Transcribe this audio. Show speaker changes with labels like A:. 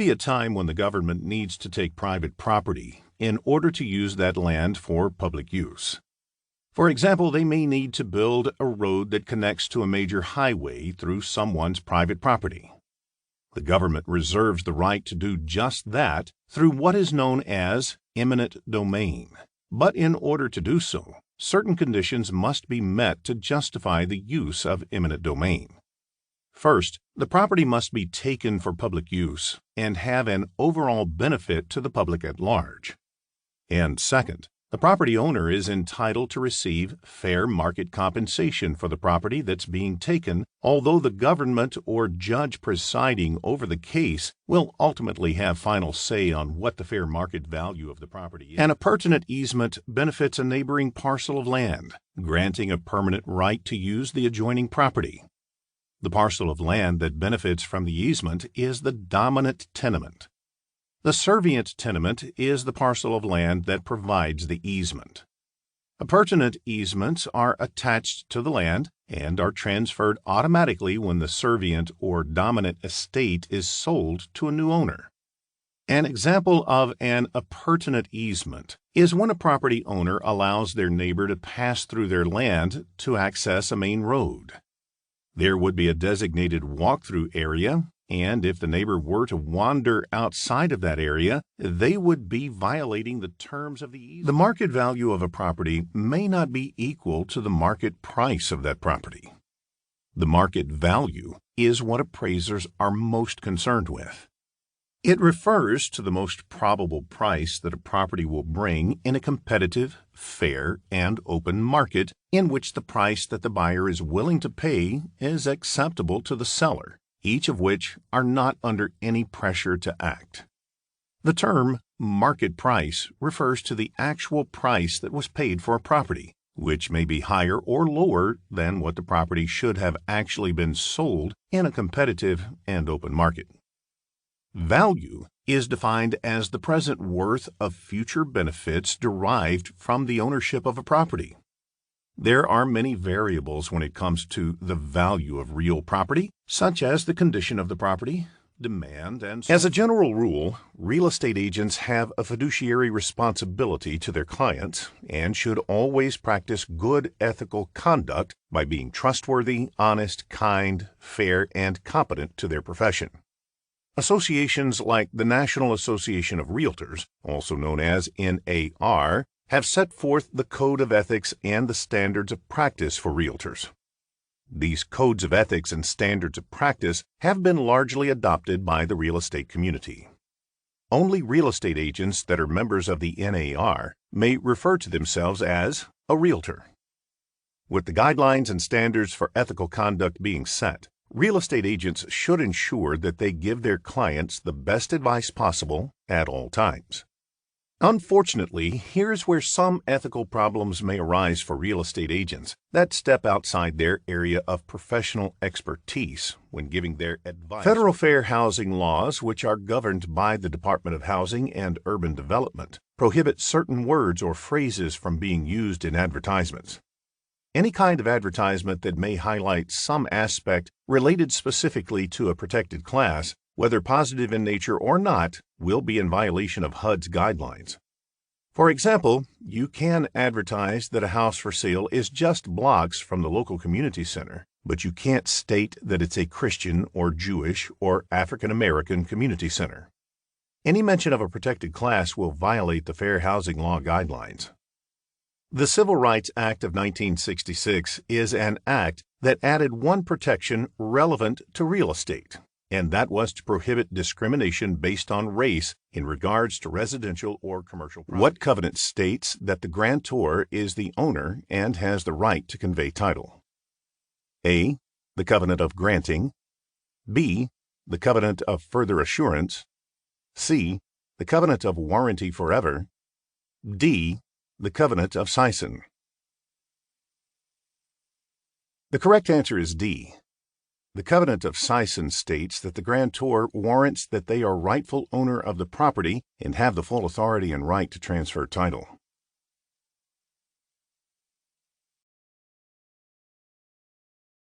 A: be a time when the government needs to take private property in order to use that land for public use. For example, they may need to build a road that connects to a major highway through someone's private property. The government reserves the right to do just that through what is known as eminent domain. But in order to do so, certain conditions must be met to justify the use of eminent domain. First, the property must be taken for public use and have an overall benefit to the public at large. And second, the property owner is entitled to receive fair market compensation for the property that's being taken, although the government or judge presiding over the case will ultimately have final say on what the fair market value of the property is. An appurtenant easement benefits a neighboring parcel of land, granting a permanent right to use the adjoining property. The parcel of land that benefits from the easement is the dominant tenement. The servient tenement is the parcel of land that provides the easement. Appurtenant easements are attached to the land and are transferred automatically when the servient or dominant estate is sold to a new owner. An example of an appurtenant easement is when a property owner allows their neighbor to pass through their land to access a main road. There would be a designated walk-through area, and if the neighbor were to wander outside of that area, they would be violating the terms of the easement. The market value of a property may not be equal to the market price of that property. The market value is what appraisers are most concerned with. It refers to the most probable price that a property will bring in a competitive, fair, and open market in which the price that the buyer is willing to pay is acceptable to the seller, each of which are not under any pressure to act. The term market price refers to the actual price that was paid for a property, which may be higher or lower than what the property should have actually been sold in a competitive and open market. Value is defined as the present worth of future benefits derived from the ownership of a property. There are many variables when it comes to the value of real property, such as the condition of the property, demand, and as a general rule, real estate agents have a fiduciary responsibility to their clients and should always practice good ethical conduct by being trustworthy, honest, kind, fair, and competent to their profession. Associations like the National Association of Realtors, also known as NAR, have set forth the Code of Ethics and the Standards of Practice for Realtors. These codes of ethics and standards of practice have been largely adopted by the real estate community. Only real estate agents that are members of the NAR may refer to themselves as a realtor. With the guidelines and standards for ethical conduct being set, real estate agents should ensure that they give their clients the best advice possible at all times. Unfortunately, here's where some ethical problems may arise for real estate agents that step outside their area of professional expertise when giving their advice. Federal fair housing laws, which are governed by the Department of Housing and Urban Development, prohibit certain words or phrases from being used in advertisements. Any kind of advertisement that may highlight some aspect related specifically to a protected class, whether positive in nature or not, will be in violation of HUD's guidelines. For example, you can advertise that a house for sale is just blocks from the local community center, but you can't state that it's a Christian or Jewish or African American community center. Any mention of a protected class will violate the fair housing law guidelines. The Civil Rights Act of 1966 is an act that added one protection relevant to real estate, and that was to prohibit discrimination based on race in regards to residential or commercial property. What covenant states that the grantor is the owner and has the right to convey title? A. The covenant of granting. B. The covenant of further assurance. C. The covenant of warranty forever. D. The covenant of seisin. The correct answer is D. The covenant of seisin states that the grantor warrants that they are rightful owner of the property and have the full authority and right to transfer title.